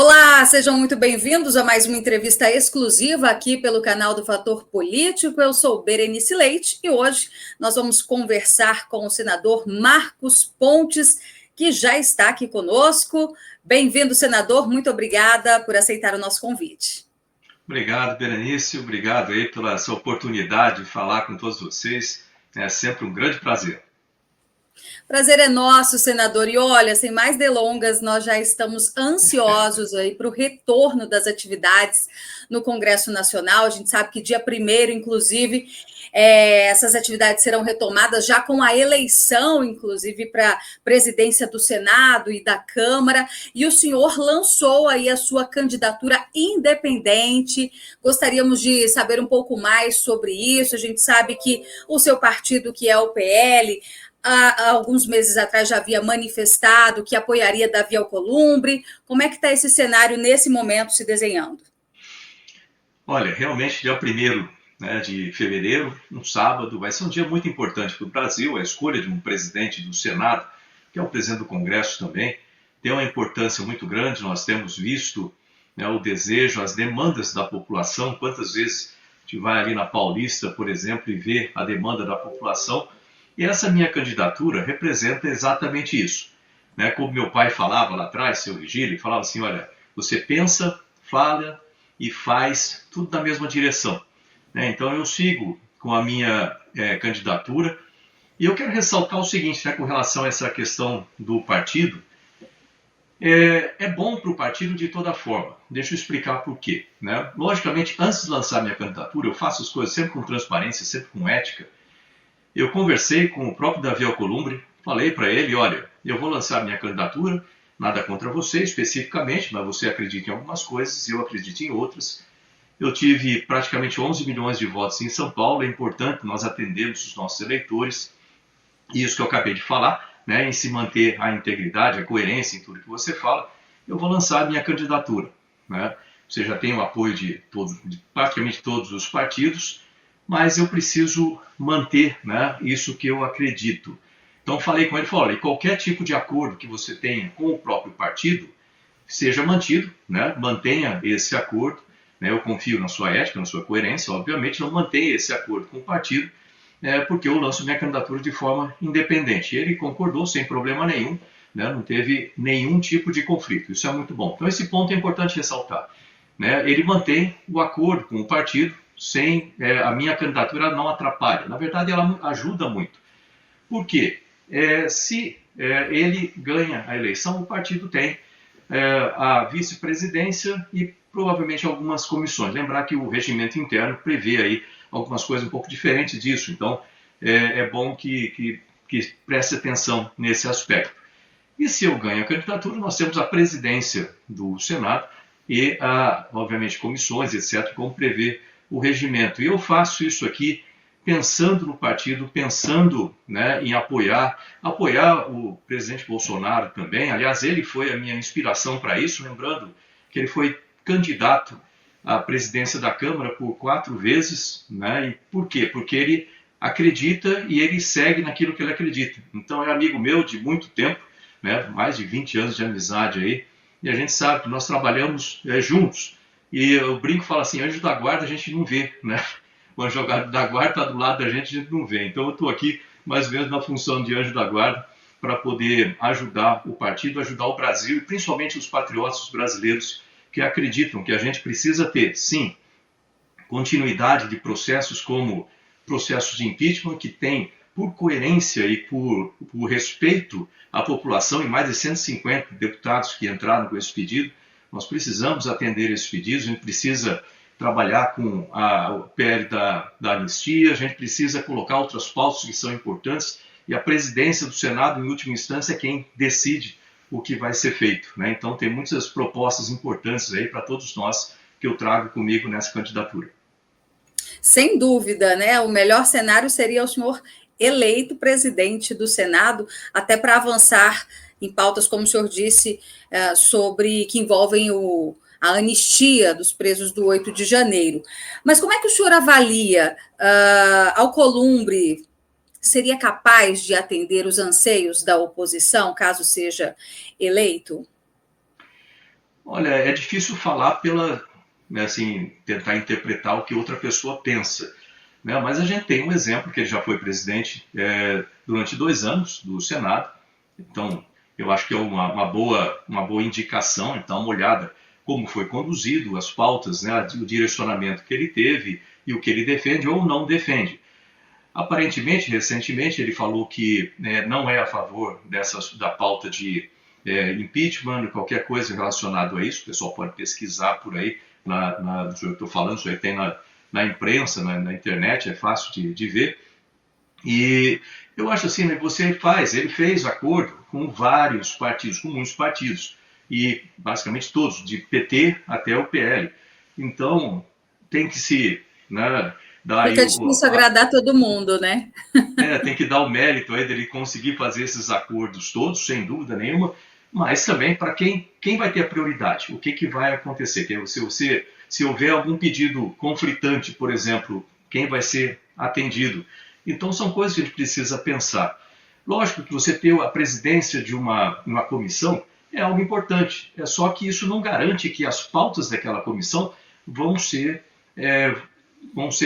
Olá, sejam muito bem-vindos a mais uma entrevista exclusiva aqui pelo canal do Fator Político. Eu sou Berenice Leite e hoje nós vamos conversar com o senador Marcos Pontes, que já está aqui conosco. Bem-vindo, senador. Muito obrigada por aceitar o nosso convite. Obrigado, Berenice. Obrigado aí pela essa oportunidade de falar com todos vocês. É sempre um grande prazer. Prazer é nosso, senador. E olha, sem mais delongas, nós já estamos ansiosos aí para o retorno das atividades no Congresso Nacional. A gente sabe que dia 1º, inclusive, essas atividades serão retomadas já com a eleição, inclusive, para a presidência do Senado e da Câmara. E o senhor lançou aí a sua candidatura independente. Gostaríamos de saber um pouco mais sobre isso. A gente sabe que o seu partido, que é o PL, há alguns meses atrás já havia manifestado que apoiaria Davi Alcolumbre. Como é que está esse cenário nesse momento se desenhando? Olha, realmente dia 1º, de fevereiro, um sábado, vai ser um dia muito importante para o Brasil. A escolha de um presidente do Senado, que é o presidente do Congresso também, tem uma importância muito grande. Nós temos visto o desejo, as demandas da população. Quantas vezes a gente vai ali na Paulista, por exemplo, e vê a demanda da população. E essa minha candidatura representa exatamente isso. Como meu pai falava lá atrás, seu Vigílio, ele falava assim, olha, você pensa, fala e faz tudo na mesma direção. Então eu sigo com a minha candidatura. E eu quero ressaltar o seguinte, com relação a essa questão do partido. É bom para o partido de toda forma. Deixa eu explicar por quê. Logicamente, antes de lançar minha candidatura, eu faço as coisas sempre com transparência, sempre com ética. Eu conversei com o próprio Davi Alcolumbre, falei para ele, olha, eu vou lançar minha candidatura, nada contra você especificamente, mas você acredita em algumas coisas e eu acredito em outras. Eu tive praticamente 11 milhões de votos em São Paulo, é importante nós atendermos os nossos eleitores, e isso que eu acabei de falar, em se manter a integridade, a coerência em tudo que você fala, eu vou lançar a minha candidatura. Você já tem o apoio de praticamente todos os partidos, mas eu preciso manter isso que eu acredito. Então falei com ele, falei, qualquer tipo de acordo que você tenha com o próprio partido, seja mantido, mantenha esse acordo. Eu confio na sua ética, na sua coerência, obviamente não mantenha esse acordo com o partido, porque eu lanço minha candidatura de forma independente. Ele concordou sem problema nenhum, não teve nenhum tipo de conflito, isso é muito bom. Então esse ponto é importante ressaltar. Ele mantém o acordo com o partido, sem a minha candidatura não atrapalha. Na verdade, ela ajuda muito. Por quê? Se ele ganha a eleição, o partido tem a vice-presidência e provavelmente algumas comissões. Lembrar que o regimento interno prevê aí algumas coisas um pouco diferentes disso. Então, é bom que preste atenção nesse aspecto. E se eu ganho a candidatura, nós temos a presidência do Senado e, obviamente, comissões, etc., como prevê o regimento. E eu faço isso aqui pensando no partido, pensando em apoiar o presidente Bolsonaro também. Aliás, ele foi a minha inspiração para isso, lembrando que ele foi candidato à presidência da Câmara por 4 vezes. E por quê? Porque ele acredita e ele segue naquilo que ele acredita. Então é amigo meu de muito tempo, mais de 20 anos de amizade aí, e a gente sabe que nós trabalhamos juntos. E eu brinco e falo assim, anjo da guarda a gente não vê, O anjo da guarda está do lado da gente, a gente não vê. Então eu estou aqui mais ou menos na função de anjo da guarda para poder ajudar o partido, ajudar o Brasil e principalmente os patriotas brasileiros que acreditam que a gente precisa ter, sim, continuidade de processos como processos de impeachment, que tem, por coerência e por respeito à população, e mais de 150 deputados que entraram com esse pedido, nós precisamos atender esses pedidos, a gente precisa trabalhar com o PL da anistia, a gente precisa colocar outras pautas que são importantes, e a presidência do Senado, em última instância, é quem decide o que vai ser feito. Então tem muitas propostas importantes aí para todos nós que eu trago comigo nessa candidatura. Sem dúvida, O melhor cenário seria o senhor eleito presidente do Senado, até para avançar em pautas, como o senhor disse, sobre que envolvem a anistia dos presos do 8 de janeiro. Mas como é que o senhor avalia Alcolumbre seria capaz de atender os anseios da oposição, caso seja eleito? Olha, é difícil falar pela, né, assim, tentar interpretar o que outra pessoa pensa, né? Mas a gente tem um exemplo que ele já foi presidente durante 2 anos do Senado, então eu acho que é uma boa indicação, então uma olhada como foi conduzido, as pautas, né, o direcionamento que ele teve e o que ele defende ou não defende. Aparentemente, recentemente, ele falou que não é a favor da pauta de impeachment, qualquer coisa relacionada a isso. O pessoal pode pesquisar por aí, do que eu estou falando, isso aí tem na imprensa, na internet, é fácil de ver. E eu acho assim, né, ele fez acordo com vários partidos, com muitos partidos, e basicamente todos, de PT até o PL. Então, tem que se, né, dar aí Fica difícil agradar todo mundo, né? tem que dar o mérito aí dele conseguir fazer esses acordos todos, sem dúvida nenhuma, mas também para quem vai ter a prioridade, o que vai acontecer. Se houver algum pedido conflitante, por exemplo, quem vai ser atendido. Então são coisas que a gente precisa pensar. Lógico que você ter a presidência de uma comissão é algo importante, é só que isso não garante que as pautas daquela comissão vão ser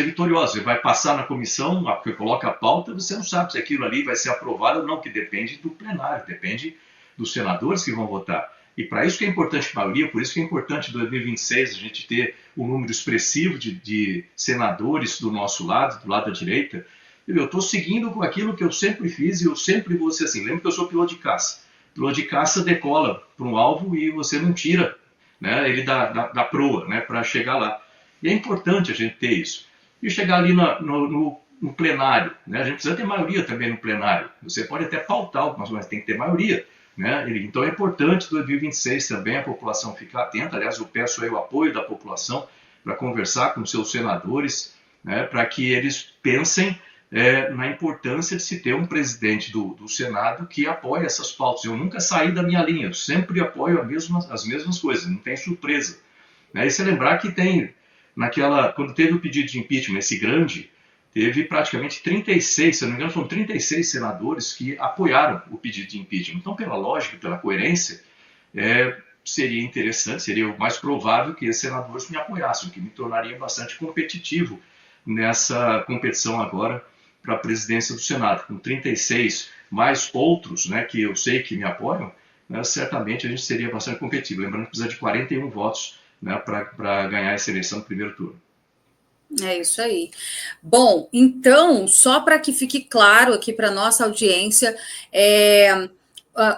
vitoriosas. Você vai passar na comissão, você coloca a pauta, você não sabe se aquilo ali vai ser aprovado ou não, que depende do plenário, depende dos senadores que vão votar. E para isso que é importante a maioria, por isso que é importante em 2026 a gente ter um número expressivo de senadores do nosso lado, do lado da direita. Eu estou seguindo com aquilo que eu sempre fiz e eu sempre vou ser assim. Lembra que eu sou piloto de caça. Piloto de caça decola para um alvo e você não tira, né, ele da proa, né, para chegar lá. E é importante a gente ter isso. E chegar ali no plenário, né? A gente precisa ter maioria também no plenário. Você pode até pautar algumas coisas, mas tem que ter maioria, né? Então é importante 2026 também a população ficar atenta. Aliás, eu peço aí o apoio da população para conversar com seus senadores, né, para que eles pensem na importância de se ter um presidente do Senado que apoie essas pautas. Eu nunca saí da minha linha, eu sempre apoio as mesmas coisas, não tem surpresa. E se lembrar que quando teve o pedido de impeachment, esse grande, teve praticamente 36, se não me engano, foram 36 senadores que apoiaram o pedido de impeachment. Então, pela lógica, pela coerência, seria interessante, seria o mais provável que esses senadores me apoiassem, o que me tornaria bastante competitivo nessa competição agora para a presidência do Senado. Com 36 mais outros, né, que eu sei que me apoiam, né, certamente a gente seria bastante competitivo. Lembrando que precisa de 41 votos, né, para ganhar essa eleição no primeiro turno. É isso aí. Bom, então, só para que fique claro aqui para a nossa audiência,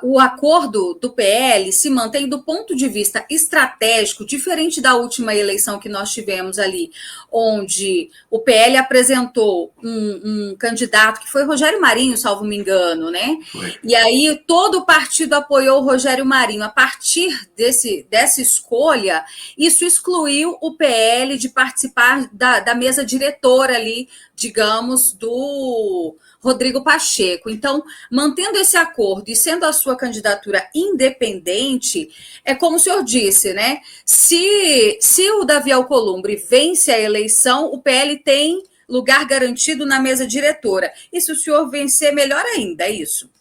o acordo do PL se mantém do ponto de vista estratégico, diferente da última eleição que nós tivemos ali, onde o PL apresentou um candidato que foi Rogério Marinho, salvo me engano, né? Foi. E aí todo o partido apoiou o Rogério Marinho. A partir dessa escolha, isso excluiu o PL de participar da mesa diretora ali, digamos, do Rodrigo Pacheco. Então, mantendo esse acordo e sendo a sua candidatura independente, é como o senhor disse, né? Se o Davi Alcolumbre vence a eleição, o PL tem lugar garantido na mesa diretora. E se o senhor vencer, melhor ainda, é isso?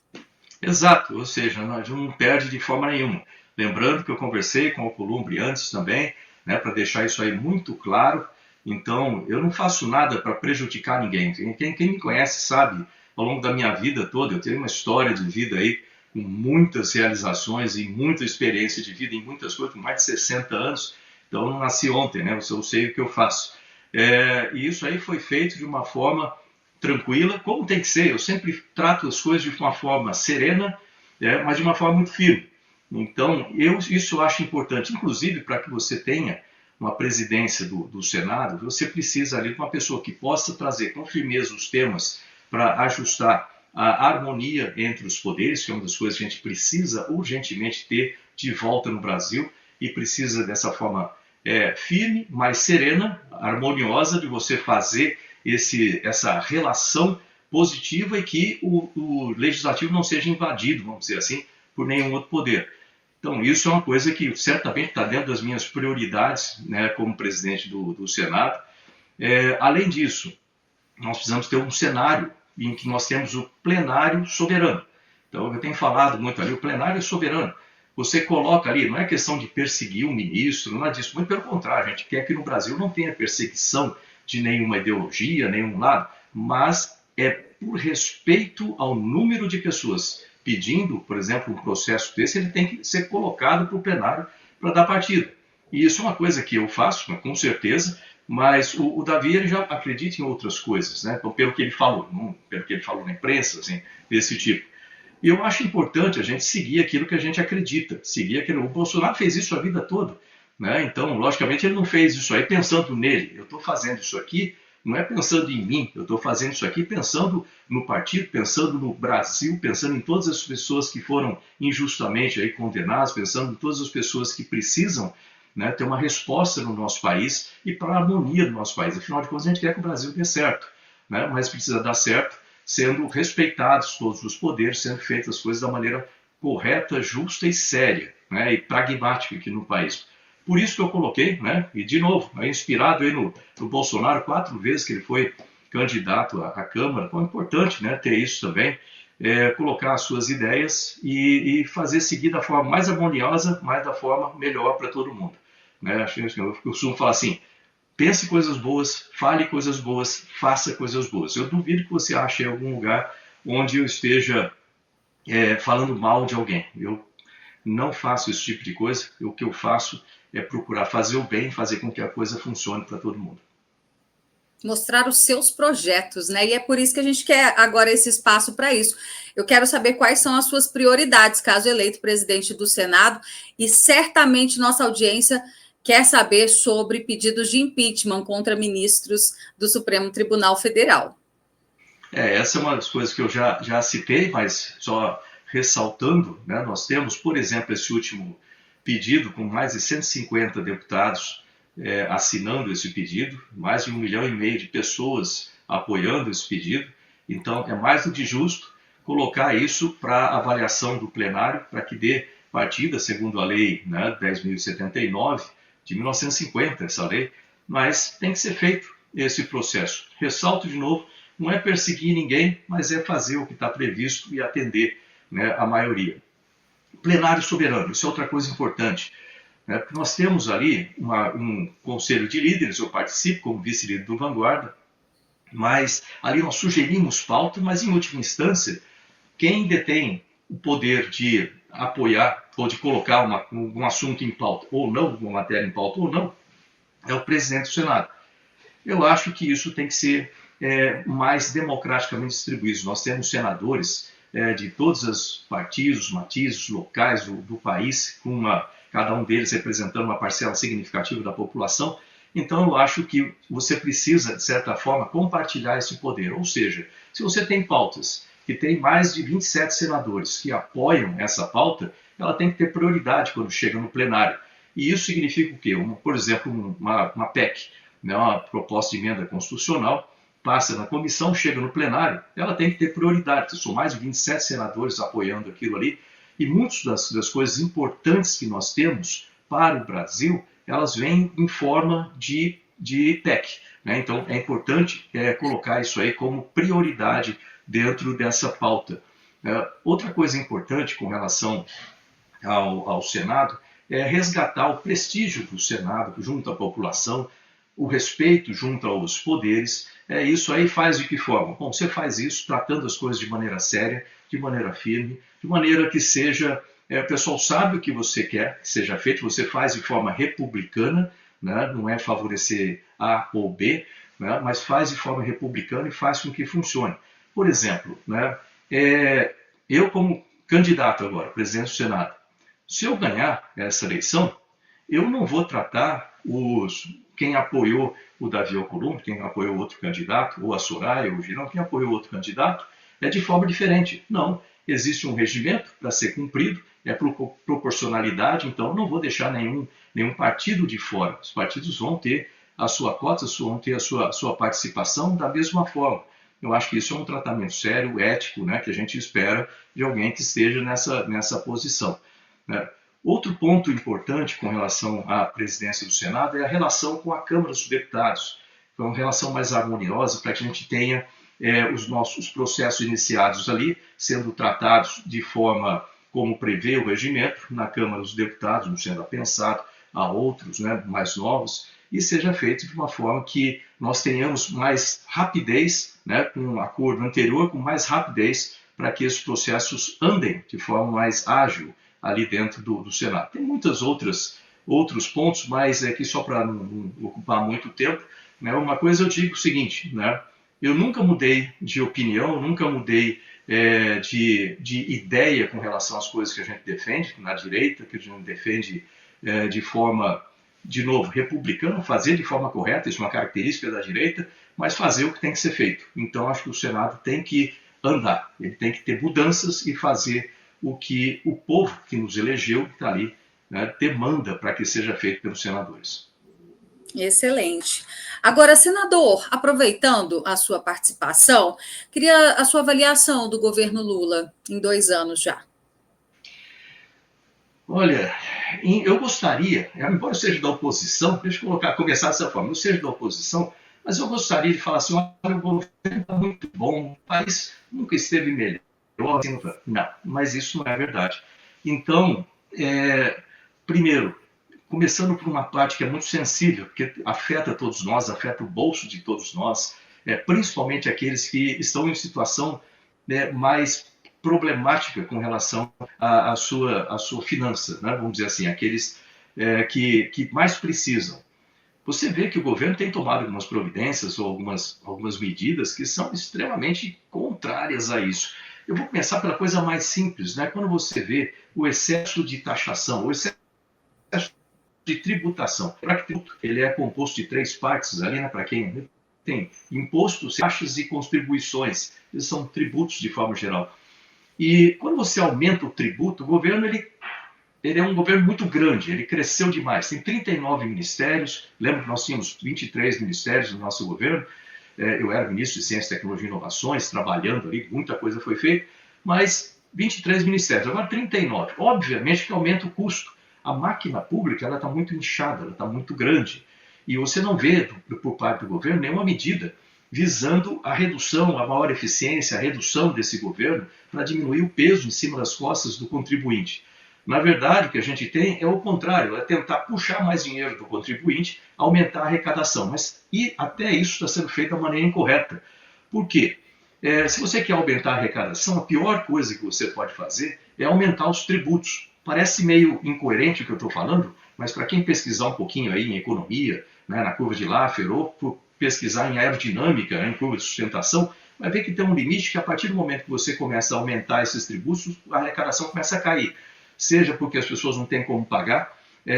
Exato, ou seja, não perde de forma nenhuma. Lembrando que eu conversei com o Alcolumbre antes também, né, para deixar isso aí muito claro. Então, eu não faço nada para prejudicar ninguém. Quem me conhece sabe, ao longo da minha vida toda, eu tenho uma história de vida aí, com muitas realizações e muita experiência de vida em muitas coisas, com mais de 60 anos. Então, eu não nasci ontem, né? Eu sei o que eu faço. E isso aí foi feito de uma forma tranquila, como tem que ser. Eu sempre trato as coisas de uma forma serena, mas de uma forma muito firme. Então, isso eu acho importante, inclusive para que você tenha uma presidência do Senado, você precisa ali de uma pessoa que possa trazer com firmeza os temas para ajustar a harmonia entre os poderes, que é uma das coisas que a gente precisa urgentemente ter de volta no Brasil, e precisa dessa forma firme, mas serena, harmoniosa, de você fazer essa relação positiva e que o legislativo não seja invadido, vamos dizer assim, por nenhum outro poder. Então, isso é uma coisa que certamente está dentro das minhas prioridades, né, como presidente do Senado. Além disso, nós precisamos ter um cenário em que nós temos o plenário soberano. Então, eu tenho falado muito ali, o plenário é soberano. Você coloca ali, não é questão de perseguir um ministro, não é disso, muito pelo contrário, a gente quer que no Brasil não tenha perseguição de nenhuma ideologia, nenhum lado, mas é por respeito ao número de pessoas pedindo, por exemplo, um processo desse, ele tem que ser colocado para o plenário para dar partida. E isso é uma coisa que eu faço, com certeza, mas o Davi ele já acredita em outras coisas, né? Então, pelo que ele falou, pelo que ele falou na imprensa, assim, desse tipo. E eu acho importante a gente seguir aquilo que a gente acredita, seguir aquilo. O Bolsonaro fez isso a vida toda, né? Então, logicamente, ele não fez isso aí pensando nele. Eu estou fazendo isso aqui, não é pensando em mim, eu estou fazendo isso aqui pensando no partido, pensando no Brasil, pensando em todas as pessoas que foram injustamente aí condenadas, pensando em todas as pessoas que precisam, né, ter uma resposta no nosso país e para a harmonia do nosso país. Afinal de contas, a gente quer que o Brasil dê certo, né? Mas precisa dar certo sendo respeitados todos os poderes, sendo feitas as coisas da maneira correta, justa e séria, né, e pragmática aqui no país. Por isso que eu coloquei, né, e de novo, inspirado aí no Bolsonaro, 4 vezes que ele foi candidato à Câmara, então é importante, né, ter isso também, colocar as suas ideias e fazer seguir da forma mais harmoniosa, mas da forma melhor para todo mundo. Né? Eu costumo falar assim, pense coisas boas, fale coisas boas, faça coisas boas. Eu duvido que você ache algum lugar onde eu esteja falando mal de alguém. Eu não faço esse tipo de coisa. O que eu faço é procurar fazer o bem, fazer com que a coisa funcione para todo mundo. Mostrar os seus projetos, né? E é por isso que a gente quer agora esse espaço para isso. Eu quero saber quais são as suas prioridades, caso eleito presidente do Senado, e certamente nossa audiência quer saber sobre pedidos de impeachment contra ministros do Supremo Tribunal Federal. Essa é uma das coisas que eu já citei, mas só ressaltando, né, nós temos, por exemplo, esse último pedido com mais de 150 deputados assinando esse pedido, mais de 1,5 milhão de pessoas apoiando esse pedido. Então, é mais do que justo colocar isso para avaliação do plenário, para que dê partida, segundo a lei, né, 10.079, de 1950, essa lei, mas tem que ser feito esse processo. Ressalto de novo, não é perseguir ninguém, mas é fazer o que está previsto e atender, né, a maioria. Plenário soberano, isso é outra coisa importante. Né, porque nós temos ali um conselho de líderes, eu participo como vice-líder do Vanguarda, mas ali nós sugerimos pauta, mas em última instância, quem detém o poder de apoiar ou de colocar um assunto em pauta ou não, uma matéria em pauta ou não, é o presidente do Senado. Eu acho que isso tem que ser mais democraticamente distribuído. Nós temos senadores de todos os partidos, matizes locais do país, cada um deles representando uma parcela significativa da população. Então, eu acho que você precisa, de certa forma, compartilhar esse poder. Ou seja, se você tem pautas que tem mais de 27 senadores que apoiam essa pauta, ela tem que ter prioridade quando chega no plenário. E isso significa o quê? Por exemplo, uma PEC, né, uma proposta de emenda constitucional, passa na comissão, chega no plenário, ela tem que ter prioridade. São mais de 27 senadores apoiando aquilo ali, e muitas das coisas importantes que nós temos para o Brasil, elas vêm em forma de PEC. Né? Então, é importante colocar isso aí como prioridade dentro dessa pauta. Outra coisa importante com relação ao Senado é resgatar o prestígio do Senado junto à população, o respeito junto aos poderes. Isso aí faz de que forma? Bom, você faz isso tratando as coisas de maneira séria, de maneira firme, de maneira que seja... o pessoal sabe o que você quer que seja feito, você faz de forma republicana, né? Não é favorecer A ou B, né? Mas faz de forma republicana e faz com que funcione. Por exemplo, né? Eu como candidato agora, presidente do Senado, se eu ganhar essa eleição, eu não vou tratar quem apoiou o Davi Alcolumbre, quem apoiou outro candidato, ou a Soraya, ou o Girão, quem apoiou outro candidato, de forma diferente. Não, existe um regimento para ser cumprido, proporcionalidade, então eu não vou deixar nenhum partido de fora. Os partidos vão ter a sua cota, vão ter a sua participação da mesma forma. Eu acho que isso é um tratamento sério, ético, né, que a gente espera de alguém que esteja nessa posição. Né? Outro ponto importante com relação à presidência do Senado é a relação com a Câmara dos Deputados. É uma relação mais harmoniosa para que a gente tenha os nossos processos iniciados ali sendo tratados de forma como prevê o regimento, na Câmara dos Deputados, não sendo pensado a outros, né, mais novos, e seja feito de uma forma que nós tenhamos mais rapidez, né, com um acordo anterior, com mais rapidez, para que esses processos andem de forma mais ágil ali dentro do Senado. Tem muitos outros pontos, mas aqui só para não ocupar muito tempo, né, uma coisa eu digo o seguinte, né, eu nunca mudei de opinião, nunca mudei de ideia com relação às coisas que a gente defende na direita, que a gente defende de forma, de novo, republicana, fazer de forma correta, isso é uma característica da direita, mas fazer o que tem que ser feito. Então, acho que o Senado tem que andar, ele tem que ter mudanças e fazer o que o povo que nos elegeu, que está ali, né, demanda para que seja feito pelos senadores. Excelente. Agora, senador, aproveitando a sua participação, queria a sua avaliação do governo Lula em 2 anos já. Olha, eu gostaria, embora eu seja da oposição, deixa eu começar dessa forma, eu seja da oposição, mas eu gostaria de falar assim, olha, o governo está muito bom, o país nunca esteve melhor. Assim, não, mas isso não é verdade. Então, primeiro, começando por uma parte que é muito sensível, porque afeta todos nós, afeta o bolso de todos nós, principalmente aqueles que estão em situação mais problemática com relação à sua finança, né? Vamos dizer assim, aqueles que mais precisam. Você vê que o governo tem tomado algumas providências ou algumas medidas que são extremamente contrárias a isso. Eu vou começar pela coisa mais simples, né? Quando você vê o excesso de taxação, o excesso de tributação. Para que tributo? Ele é composto de 3 partes ali, né? Para quem tem impostos, taxas e contribuições. Eles são tributos de forma geral. E quando você aumenta o tributo, o governo ele é um governo muito grande, ele cresceu demais. Tem 39 ministérios, lembra que nós tínhamos 23 ministérios no nosso governo. Eu era ministro de Ciência, Tecnologia e Inovações, trabalhando ali, muita coisa foi feita, mas 23 ministérios, agora 39. Obviamente que aumenta o custo. A máquina pública está muito inchada, ela está muito grande. E você não vê, por parte do governo, nenhuma medida visando a redução, a maior eficiência, a redução desse governo para diminuir o peso em cima das costas do contribuinte. Na verdade, o que a gente tem é o contrário, é tentar puxar mais dinheiro do contribuinte, aumentar a arrecadação. E até isso está sendo feito da maneira incorreta. Por quê? Se você quer aumentar a arrecadação, a pior coisa que você pode fazer é aumentar os tributos. Parece meio incoerente o que eu estou falando, mas para quem pesquisar um pouquinho aí em economia, né, na curva de Laffer, ou pesquisar em aerodinâmica, né, em curva de sustentação, vai ver que tem um limite que a partir do momento que você começa a aumentar esses tributos, a arrecadação começa a cair. Seja porque as pessoas não têm como pagar,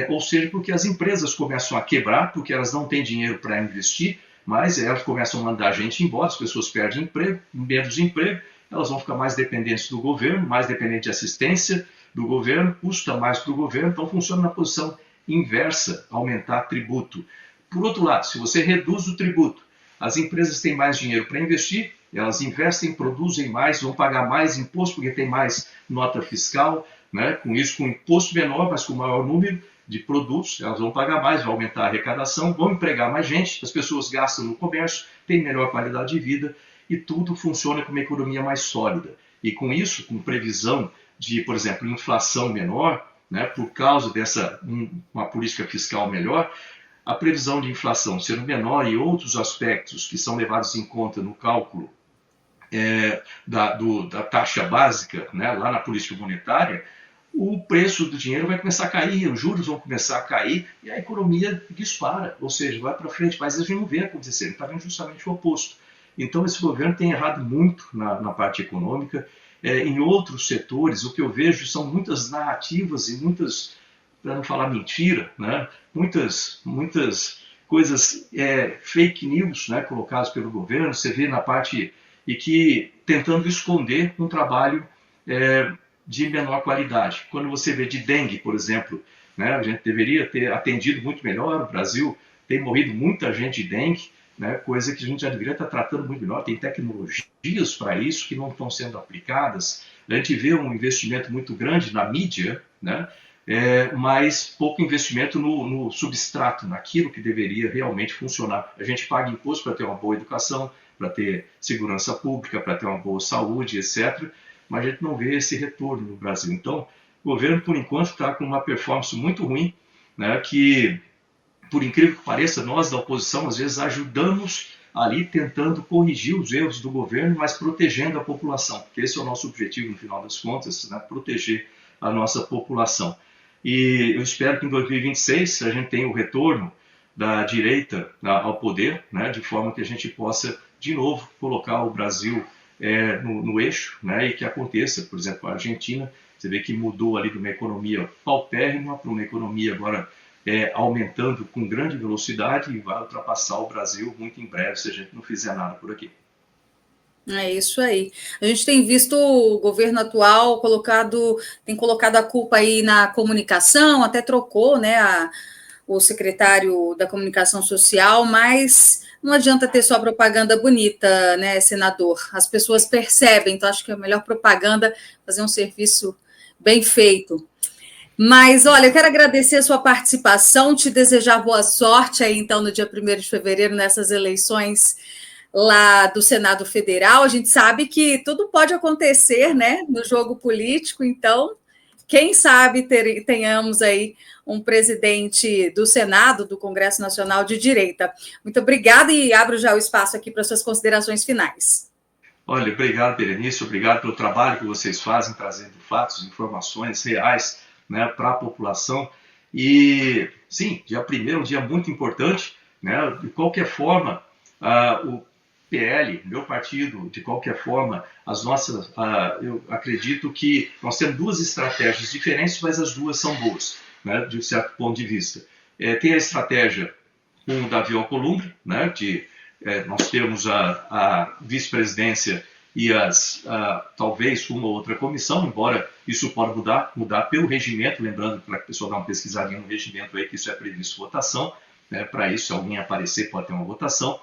ou seja porque as empresas começam a quebrar, porque elas não têm dinheiro para investir, mas elas começam a mandar gente embora, as pessoas perdem emprego, menos emprego, elas vão ficar mais dependentes do governo, mais dependentes de assistência do governo, custa mais para o governo, então funciona na posição inversa, aumentar tributo. Por outro lado, se você reduz o tributo, as empresas têm mais dinheiro para investir, elas investem, produzem mais, vão pagar mais imposto porque tem mais nota fiscal, né? Com isso, com imposto menor, mas com maior número de produtos, elas vão pagar mais, vai aumentar a arrecadação, vão empregar mais gente, as pessoas gastam no comércio, têm melhor qualidade de vida e tudo funciona com uma economia mais sólida. E com isso, com previsão de, por exemplo, inflação menor, né, por causa dessa uma política fiscal melhor, a previsão de inflação sendo menor e outros aspectos que são levados em conta no cálculo da taxa básica, né, lá na política monetária, o preço do dinheiro vai começar a cair, os juros vão começar a cair e a economia dispara, ou seja, vai para frente. Mas a gente não vê acontecer, está vendo justamente o oposto. Então esse governo tem errado muito na parte econômica. Em outros setores, o que eu vejo são muitas narrativas e muitas, para não falar mentira, né, muitas coisas fake news, né, colocadas pelo governo. Você vê na parte e que tentando esconder um trabalho de menor qualidade. Quando você vê de dengue, por exemplo, né, a gente deveria ter atendido muito melhor. O Brasil tem morrido muita gente de dengue, né, coisa que a gente já deveria estar tratando muito melhor. Tem tecnologias para isso que não estão sendo aplicadas. A gente vê um investimento muito grande na mídia, né, mas pouco investimento no substrato, naquilo que deveria realmente funcionar. A gente paga imposto para ter uma boa educação, para ter segurança pública, para ter uma boa saúde, etc., mas a gente não vê esse retorno no Brasil. Então, o governo, por enquanto, está com uma performance muito ruim, né, que, por incrível que pareça, nós da oposição, às vezes, ajudamos ali tentando corrigir os erros do governo, mas protegendo a população, porque esse é o nosso objetivo, no final das contas, né, proteger a nossa população. E eu espero que em 2026 a gente tenha o retorno da direita ao poder, né, de forma que a gente possa, de novo, colocar o Brasil no eixo, né, e que aconteça, por exemplo, a Argentina, você vê que mudou ali de uma economia paupérrima para uma economia agora aumentando com grande velocidade e vai ultrapassar o Brasil muito em breve, se a gente não fizer nada por aqui. É isso aí. A gente tem visto o governo atual tem colocado a culpa aí na comunicação, até trocou, né, o secretário da Comunicação Social, mas não adianta ter só propaganda bonita, né, senador? As pessoas percebem, então acho que a melhor propaganda é fazer um serviço bem feito. Mas, olha, eu quero agradecer a sua participação, te desejar boa sorte aí, então, no dia 1º de fevereiro, nessas eleições lá do Senado Federal. A gente sabe que tudo pode acontecer, né, no jogo político, então, quem sabe tenhamos aí um presidente do Senado, do Congresso Nacional de direita. Muito obrigada e abro já o espaço aqui para suas considerações finais. Olha, obrigado, Berenice, obrigado pelo trabalho que vocês fazem, trazendo fatos, informações reais, né, para a população. E, sim, dia 1º é um dia muito importante, né, de qualquer forma, o PL, meu partido, de qualquer forma, eu acredito que nós temos duas estratégias diferentes, mas as duas são boas, né, de um certo ponto de vista. Tem a estratégia com o Davi Alcolumbre, né, nós temos a vice-presidência e talvez uma ou outra comissão, embora isso pode mudar pelo regimento, lembrando para a pessoa dar uma pesquisadinha no regimento aí, que isso é previsto votação, né, para isso, se alguém aparecer, pode ter uma votação,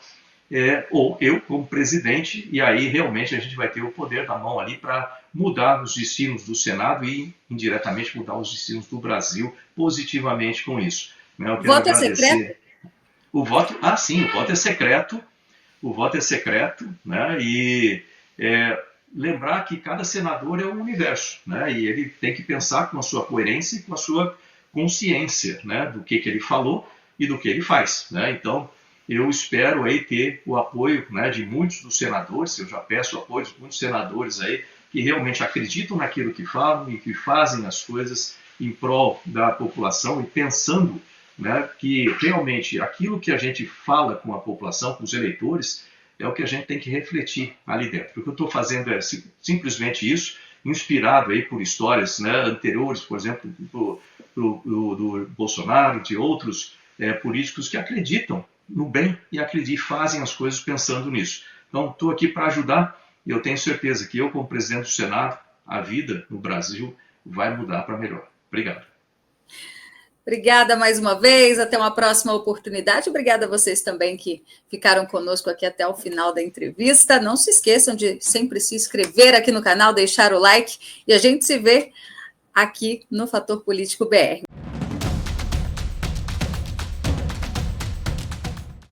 ou eu como presidente, e aí realmente a gente vai ter o poder na mão ali para mudar os destinos do Senado e indiretamente mudar os destinos do Brasil positivamente com isso. Né, eu quero voto agradecer. É secreto? O voto, sim, o voto é secreto. O voto é secreto, né? E lembrar que cada senador é um universo, né? E ele tem que pensar com a sua coerência e com a sua consciência, né? Do que ele falou e do que ele faz, né? Então, eu espero aí ter o apoio, né, de muitos dos senadores. Eu já peço apoio de muitos senadores aí que realmente acreditam naquilo que falam e que fazem as coisas em prol da população e pensando, né, que realmente aquilo que a gente fala com a população, com os eleitores, é o que a gente tem que refletir ali dentro. O que eu estou fazendo é simplesmente isso, inspirado aí por histórias, né, anteriores, por exemplo, do Bolsonaro, de outros políticos que acreditam no bem e fazem as coisas pensando nisso. Então, estou aqui para ajudar e eu tenho certeza que eu, como presidente do Senado, a vida no Brasil vai mudar para melhor. Obrigado. Obrigada mais uma vez, até uma próxima oportunidade. Obrigada a vocês também que ficaram conosco aqui até o final da entrevista. Não se esqueçam de sempre se inscrever aqui no canal, deixar o like e a gente se vê aqui no Fator Político BR.